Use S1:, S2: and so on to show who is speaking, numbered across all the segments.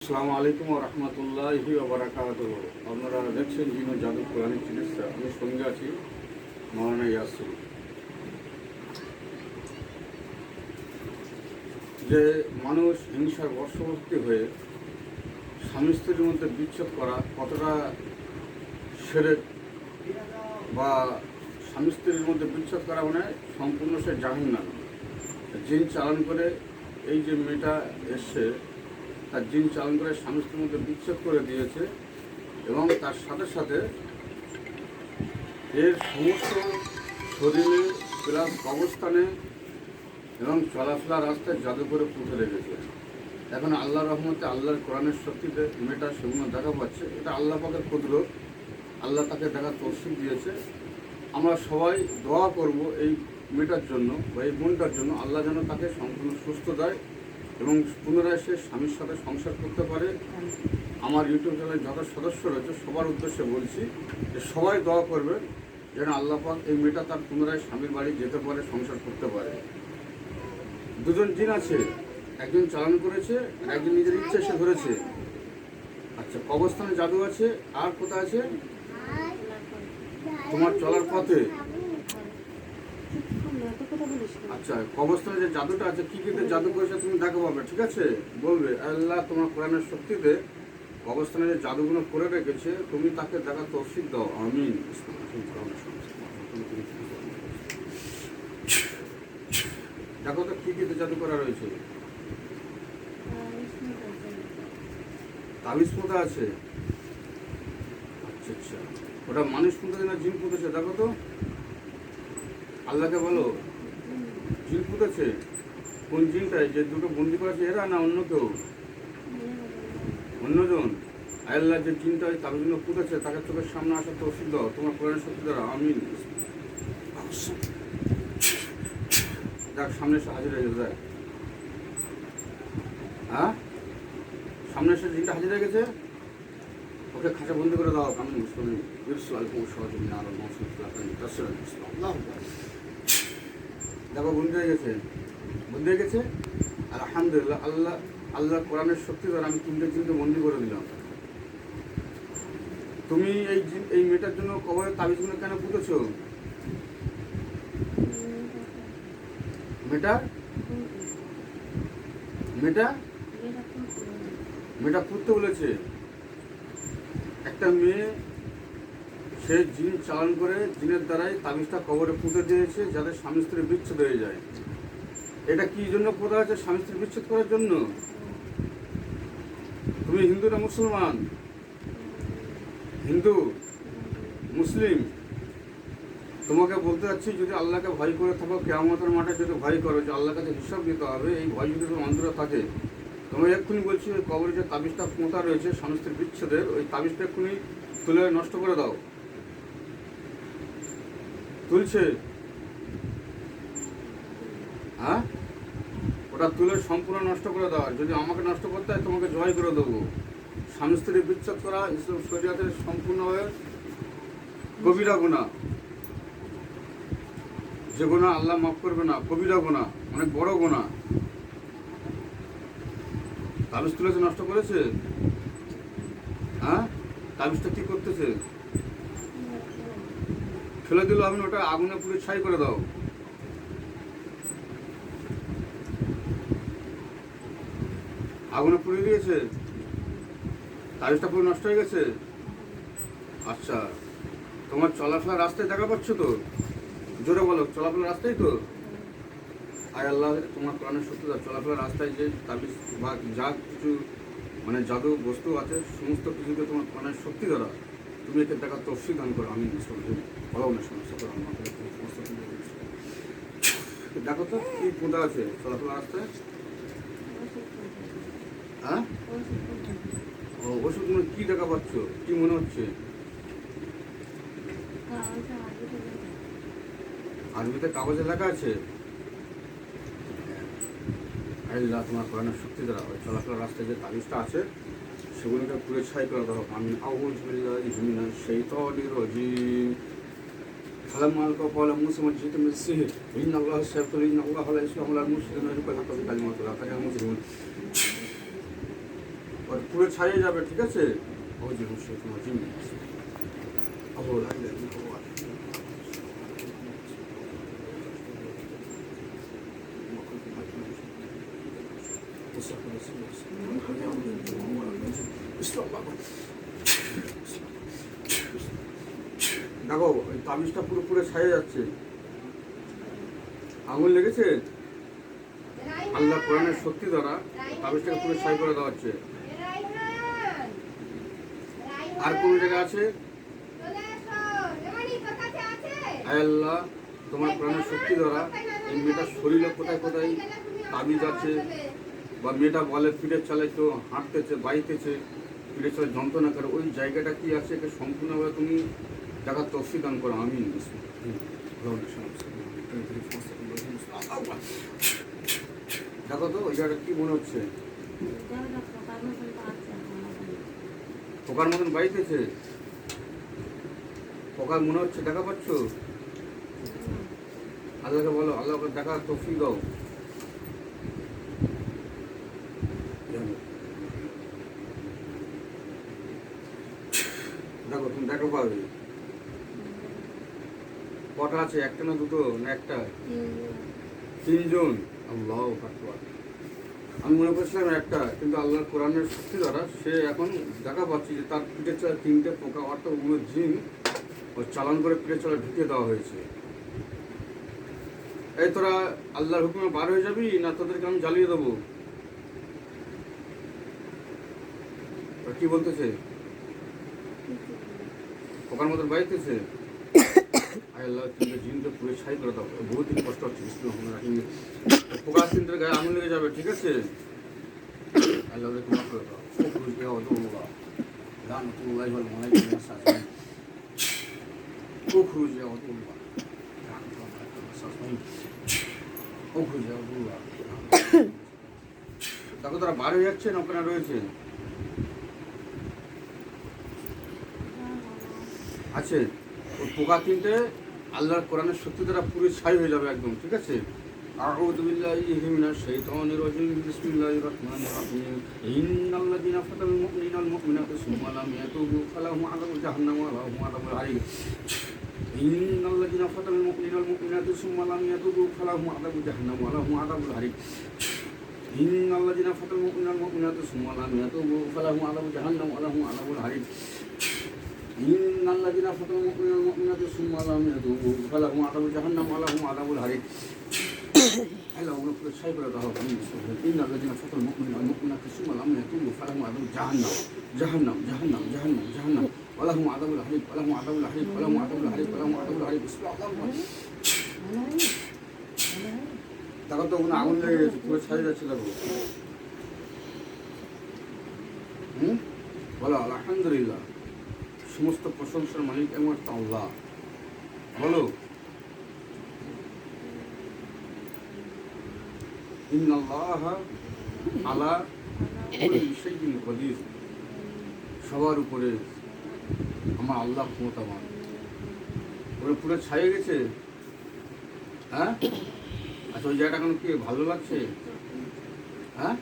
S1: আসসালামু আলাইকুম ওয়া রাহমাতুল্লাহি ওয়া বারাকাতুহু। আপনারা দেখছেন জিনো জাদু কোরআন চিকিৎসা। আমি সঙ্গে আছি মাওলানা ইয়াসির। যে মানুষ হিংসার বশবর্তী হয়ে স্বামী স্ত্রীর মধ্যে বিচ্ছেদ করা কতটা শিরক, বা স্বামী স্ত্রীর মধ্যে বিচ্ছেদ করা মানে সম্পূর্ণ সে জাহান্নাম। জিন চালান করে এই যে মেয়েটা এসছে, তার জিন চালান করে স্বামী স্ত্রীর মধ্যে বিচ্ছেদ করে দিয়েছে, এবং তার সাথে সাথে এর সমস্ত শরীরে প্লাস অবস্থানে এবং চলাফেরা রাস্তায় জাদু করে পুঁতে রেখেছে। এখন আল্লাহর রহমতে, আল্লাহর কোরআনের শক্তিতে মেয়েটা সেগুলো দেখা পাচ্ছে। এটা আল্লাহ পাকের কুদরত, আল্লাহ তাকে দেখার তৌফিক দিয়েছে। আমরা সবাই দোয়া করব এই মেয়েটার জন্য বা এই বোনটার জন্য, আল্লাহ যেন তাকে সম্পূর্ণ সুস্থ দেয় এবং পুনরায় সে স্বামীর সাথে সংসার করতে পারে। আমার ইউটিউব চ্যানেলের যত সদস্য রয়েছে সবার উদ্দেশ্যে বলছি যে সবাই দোয়া করবে যেন আল্লাহ পাক এই মেয়েটা তার পুনরায় স্বামীর বাড়ি যেতে পারে, সংসার করতে পারে। দুজন জিন আছে, একজন চালান করেছে আর একজন নিজের ইচ্ছে সে ধরেছে। আচ্ছা, কবরস্থানে জাদু আছে, আর কোথায় আছে? তোমার চলার পথে। আচ্ছা, কবরস্থানে যে জাদুটা আছে, কি কি জাদু করেছে তুমি দেখো পাবে, ঠিক আছে? বলবে আল্লাহ তোমার কোরআনের শক্তিতে কবরস্থানে যে জাদুগুলো করে রেখেছে, তুমি তাকে দেখা তৌফিক দাও, আমিন। দেখো তো কি কি জাদু করা রয়েছে। তাবিজ পোঁতা আছে। আচ্ছা আচ্ছা, ওটা মানুষ পুঁতেছে না জিন পুঁতেছে? দেখো তো, আল্লাহকে বলো জিন পুঁতেছে। কোন জিনটাই যে দুটো বন্দি করেছে, এরা না অন্য কেউ? অন্যজন। আল্লাহ যে জিনটা ওই তাবিজগুলো পুঁতেছে তাকে চোখের সামনে আসা তৌফিক দাও, তোমার কোরআনের শক্তি দ্বারা, আমিন। দেখ সামনে এসে হাজির হয়ে গেছে। হ্যাঁ, সামনে এসে জিনটা হাজির হয়ে গেছে, ওকে খাঁচা বন্দি করে দাও। আমি মুসলিম দেখো বন্দি হয়ে গেছে, বন্দি হয়ে গেছে। আলহামদুলিল্লাহ, আল্লাহ কোরআনের শক্তি দ্বারা আমি তিনটে জিনকে বন্দি করে দিলাম। তুমি এই মেয়েটার জন্য কবরের তাবিজগুলো কেন পুঁতেছ? মেয়েটা পুঁততে বলেছে। একটা মেয়ে, সে জিন চালান করে জিনের দ্বারাই তাবিজটা কবরে পুঁতে দিয়েছে যাতে স্বামী স্ত্রী বিচ্ছেদ হয়ে যায়। এটা কি জন্য পোতা আছে? স্বামী স্ত্রী বিচ্ছেদ করার জন্য। তুমি হিন্দু না মুসলমান? হিন্দু, মুসলিম। তোমাকে বলতে চাচ্ছি, যদি আল্লাহকে ভয় করে থাকো, কিয়ামতের মাঠে যদি ভয় করো যে আল্লাহর কাছে হিসাব দিতে হবে, এই ভয় যদি তোমার অন্তরে থাকে, তোমার এক্ষুনি বলছি ওই কবরে যে তাবিজটা পোঁতা রয়েছে স্বামী স্ত্রীর বিচ্ছেদের, ওই তাবিজটা এক্ষুনি তুলে নষ্ট করে দাও। তুলছে? হ্যাঁ, ওটা তুলে সম্পূর্ণ নষ্ট করে দাও। যদি আমাকে নষ্ট করতে হয় তোমাকে জয় করে দেবো। স্বামী স্ত্রী বিচ্ছেদ করা ইসলাম শরিয়াতের সম্পূর্ণভাবে কবিরা গুনাহ। যে গুনাহ আল্লাহ মাফ করবে না, কবিরা গুনাহ, অনেক বড় গুনাহ। তাবিজ তুলেছে, নষ্ট করেছে। হ্যাঁ, তাবিজটা কি করতেছে? ফেলে দিল। আমি ওটা আগুনে পুড়ে ছাই করে দাও। আগুনে পুড়ে দিয়েছে, তাবিজটা পুরো নষ্ট হয়ে গেছে। আচ্ছা, তোমার চলাফেরার রাস্তায় দেখা পাচ্ছ তো? জোরে বলো, চলাফেরার রাস্তায় তো? আয় আল্লাহ তোমার কোরআনের শক্তি দাও, চলাফেরার রাস্তায় যে তাবিজ বা যা কিছু মানে জাদু বস্তু আছে সমস্ত কিছুকে তোমার কোরআনের শক্তি দ্বারা তুমি একে দেখা তৌফিক দান করো, আমি বলো না সমস্যা করো। দেখো তো কি পোঁতা আছে চলাফেরার রাস্তায়। হ্যাঁ, ওষুধ কি দেখা পাচ্ছ, কি মনে হচ্ছে? আরবিতে কাগজে লেখা আছে। আল্লাহ তোমার কোরআনের শক্তি দ্বারা ওই চলাফেরার রাস্তায় যে তাবিজটা আছে সেগুলোকে পুড়ে ছাই করে দাও। আমি আউযু বিল্লাহি মিনাশ শাইতানির রাজিম। فلما ألقوا قال موسى ما جئتم بالسحر إن الله سيبطل إن الله لا يصلح على المفسدين ويحق الحق بكلمات الله كره المجرمون. পুরো ছাড়িয়ে যাবে, ঠিক আছে? দেখো ওই তাবিজটা পুরো ছাড়িয়ে যাচ্ছে। আঙুল লেগেছে, আল্লাহ কোরআনের শক্তি দ্বারা তাবিজটাকে পুরো ছাই করে দেওয়া হচ্ছে। আর কোন জায়গা আছে? আল্লাহ তোমার কোরআনের শক্তি দ্বারা এই মেয়েটার শরীরে কোথায় কোথায় তাবিজ আছে, বা মেয়েটা বলে পিঠের চালে কেউ হাঁটতেছে, বাইতেছে, পিঠের চালে যন্ত্রণা করে, ওই জায়গাটা কি আছে একে সম্পূর্ণভাবে তুমি দেখার তৌফিক দান করো। আমিন। দেখো তো ওই জায়গাটা কি মনে হচ্ছে? পোকার মতন বাইতেছে, পোকার মনে হচ্ছে, দেখা পাচ্ছ? আল্লাহকে বলো, আল্লাহকে দেখার তৌফিক দাও। দেখো তুমি দেখা পাবে। কটা আছে? একটা না দুটো না একটা? তিনজন। আল্লাহ আকবার। আমি মনে করছিলাম একটা, কিন্তু আল্লাহর কোরআনের শক্তি দ্বারা সে এখন দেখা পাচ্ছি যে তার পিঠে চলে তিনটে পোকা, অর্থাৎ ওগুলো জিন ও চালান করে পিঠে চলে ঢুকিয়ে দেওয়া হয়েছে। এই তোরা আল্লাহর হুকুমে বার হয়ে যাবি না তোদেরকে আমি জ্বালিয়ে দেবো? কি বলতেছে? পোকার মতন বাইতেছে। আল্লাহ তিনটে জিনকে পুরো ছাই করে দাও। বহুত দিন কষ্ট হচ্ছে, পোকা তিনটের গায়ে আঙুল লেগে যাবে, ঠিক আছে? আল্লাহ ওদেরকে মাফ করে দাও। দেখো তারা বার হয়ে যাচ্ছে না ওখানে রয়েছে? আছে ওই পোকা তিনটে আল্লাহর কোরআনের শক্তি দ্বারা পুরো ছাই হয়ে যাবে একদম, ঠিক আছে? আউযু বিল্লাহি মিনাশ শাইতানির রাজিম। বিসমিল্লাহির রহমানির রহিম। ইন্নাল্লাযীনা ফাতানুল মুমিনিনা ওয়াল মুমিনাতি সুম্মা লাম ইয়াতুবু ফালাহুম আযাবু জাহান্নাম ওয়া লাহুম আযাবুল হারিক। ইন্নাল্লাযীনা ফাতানুল মুমিনিনা ওয়াল মুমিনাতি সুম্মা লাম ইয়াতুবু ফালাহুম আযাবু জাহান্নাম ওয়া লাহুম আযাবুল হারিক। ইন্নাল্লাযীনা ফাতানুল মুমিনিনা ওয়াল মুমিনাতি সুম্মা লাম ইয়াতুবু ফালাহুম আযাবু জাহান্নাম ওয়া লাহুম আযাবুল হারিক। ইন্নাল্লাযীনা ফাতানুল মুমিনিনা ওয়াল মুমিনাতি সুম্মা লাম ইয়াতুবু ফালাহুম আযাবু জাহান্নাম ওয়া লাহুম আযাবুল হারিক। আল্লাহ ওগুলো পুরো ছাই করে দাও। ইন্নাল্লাযীনা ফাতানুল মুমিনিনা ওয়াল মুমিনাতি সুম্মা লাম ইয়াতুবু ফালাহুম আযাবু জাহান্নাম জাহান্নাম জাহান্নাম জাহান্নাম জাহান্নাম ওয়া লাহুম আযাবুল হারিক ওয়া লাহুম আযাবুল হারিক ওয়া লাহুম আযাবুল হারিক ওয়া লাহুম আযাবুল হারিক। দেখো তো ওখানে আগুন লেগে গেছে, পুরো ছাই যাচ্ছে। দেখো বলো আলহামদুলিল্লাহ। সমস্ত প্রশংসার মালিক একমাত্র আল্লাহ। বলো ইন্নাল্লাহা আলা কুল্লি শাইইন কাদির। সবার উপরে আমার আল্লাহ ক্ষমতাবান। ওরা পুরো ছাইয়ে গেছে। হ্যাঁ, আচ্ছা ওই জায়গাটা এখন কি ভালো লাগছে? হ্যাঁ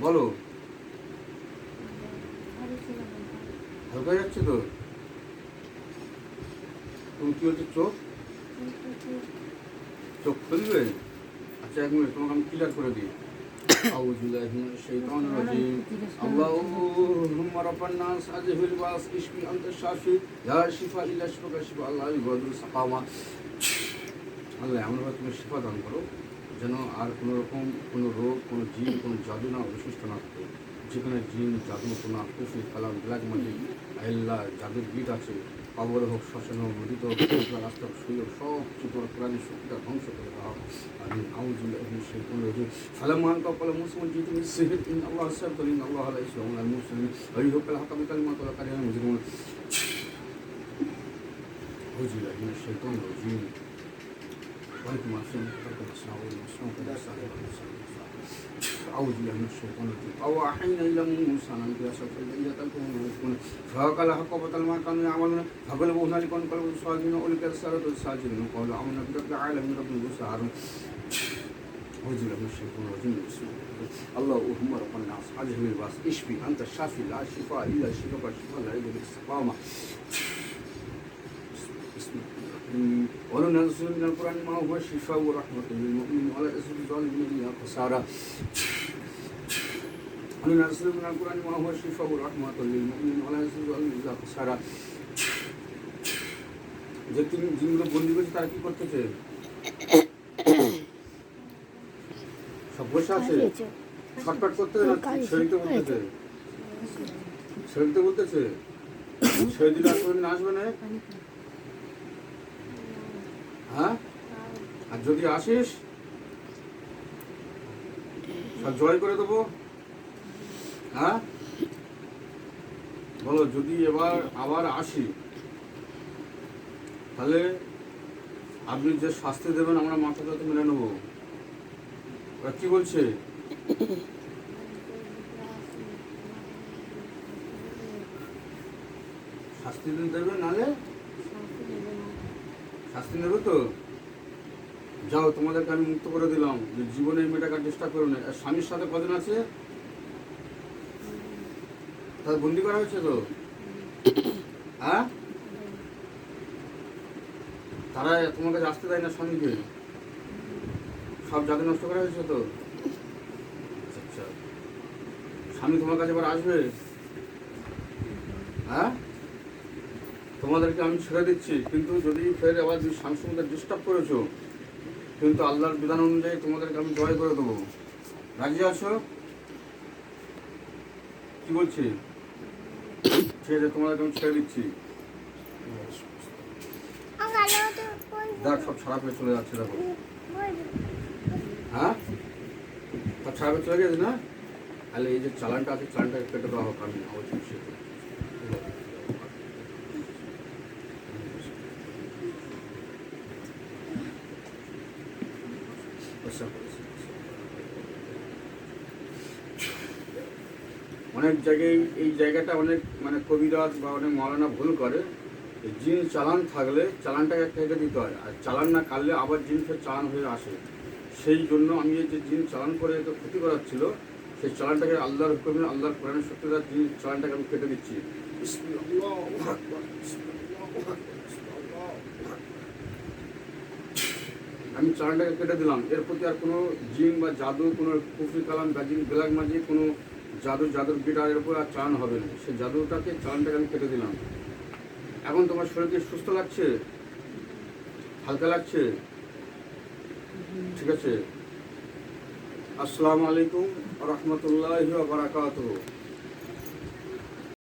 S1: বলো, হালকা যাচ্ছে তো? তুমি কি হচ্ছে চোখ খুলবে? আচ্ছা এক মিনিট, তোমাকে আমি ক্লিয়ার করে দিই। أعوذ بالله من الشيطان الرجيم. اللهم رب الناس أذهب الباس اشفي أنت الشافي لا شفاء إلا شفاءك شفاء الله يغادر سقما. আল্লাহ এমনভাবে তুমি শিফা দান করো যেন আর কোনো রকম কোনো রোগ, কোনো জিন, কোনো জাদু না অবশিষ্ট না থাকে। যেখানে জিন, জাদু, কোনো আত্মসী কালাম, ব্ল্যাক ম্যাজিক, আল্লাহ যাদের গীত আছে, কবর হোক, শ্মশান হোক, নদীত হোক, রাস্তা হোক, সুই হোক, সব কিছু তোমার প্রাণের শক্তিটা ধ্বংস করে দেওয়া হোক। আমি আউযুবিল্লাহি মিনাশ শাইতানির রাজিম। ফালাম্মা কাফালা মুসা জিতু বিস-সিহরি ইন্না আল্লাহা সাইয়্যিদুন ইন্না আল্লাহা লা ইসলামু আল মুসলিমিন ওয়া ইউহিব্বুল হাক্কা বিকালিমাতি ওয়া কারিহা আল মুজরিমুন। আউযুবিল্লাহি মিনাশ শাইতানির রাজিম। ওয়ালাইকুম আসসালাম ওয়া রাহমাতুল্লাহি। أعوذ بالله من الشيطان الرجيم. أوحينا إلى موسى أن ألقي عصاك فإذا هي تلقف ما يأفكون فوقع الحق وبطل ما كانوا يعملون فغلبوا هنالك وانقلبوا صاغرين وألقي السحرة ساجدين وقالوا آمنا برب العالمين رب موسى وهارون. أعوذ بالله من الشيطان الرجيم بسم الله الرحمن الرحيم اللهم رب الناس أجهل الباس اشفي أنت الشافي لا شفاء إلا شفاءك شفاء لا يغادر إلا بسم الله الرحمن الرحيم وننزل من القرآن ما هو شفاء ورحمة للمؤمنين ولا يزيد الظالمين إلا خسارا وننزل من القرآن ما هو شفاء ورحمة للمؤمنين ولا يزيد الظالمين إلا خسارا যে তিনি জিনগুলো বন্দি করেছে তারা কি করতেছে সব বসে আছে ছটফট করতেছে না শরীরতে বলতেছে শরীরতে বলতেছে শরীর দিলে আসবে না আসবে না হ্যাঁ আর যদি আসিস সব জয় করে দেবো হ্যাঁ বলো যদি এবার আবার আসি তাহলে আপনি যে শাস্তি দেবেন আমরা মাথা যাতে মেনে নেবো ওরা কি বলছে শাস্তি দেবে নাহলে শাস্তি নেবে তো যাও তোমাদেরকে আমি মুক্ত করে দিলাম যে জীবনে এই মেয়েটাকে চেষ্টা করো না স্বামীর সাথে কদিন আছে তার বন্দি করা হয়েছে তো হ্যাঁ তারা তোমার কাছে আসতে দেয় না স্বামীকে সব জাতি নষ্ট করা হয়েছে তো আচ্ছা স্বামী তোমার কাছে এবার আসবে হ্যাঁ তোমাদেরকে আমি ছেড়ে দিচ্ছি কিন্তু যদি ফের আবার স্বামীর সঙ্গে ডিস্টার্ব করেছো কিন্তু আল্লাহর বিধান অনুযায়ী তোমাদেরকে আমি জয় করে দেবো রাজি আছো কি বলছি ঠিক আছে তোমাদেরকে আমি ছেড়ে দিচ্ছি দেখ সব খারাপ হয়ে চলে যাচ্ছে দেখো হ্যাঁ সব খারাপ হয়ে চলে গেছে না তাহলে এই যে চালানটা আছে চালানটাকে কেটে দেওয়া হোক আমি অবশ্যই অনেক জায়গায় এই জায়গাটা অনেক মানে কবিরাজ বা অনেক মৌলানা ভুল করে জিন চালান থাকলে চালানটাকে কেটে দিতে হয় আর চালান না কাটলে আবার জিন ফের চালান হয়ে আসে সেই জন্য আমি এই যে জিন চালান করে এত ক্ষতি করাচ্ছিল সেই চালানটাকে আল্লাহর হুকুমে আল্লাহর কোরআনের সত্যতা জিন চালানটাকে আমি কেটে দিচ্ছি আমি চালানটাকে কেটে দিলাম এর প্রতি আর কোনো জিন বা জাদু কোনো কুফরি কালাম গাজিন বেলাগ মাঝি কোনো জাদুর গিটারের উপর আর চালান হবে না সেই জাদুটাকে চালানটাকে আমি কেটে দিলাম এখন তোমার শরীরকে সুস্থ লাগছে হালকা লাগছে ঠিক আছে আসসালামু আলাইকুম রহমতুল্লাহি ওয়া বারাকাতুহু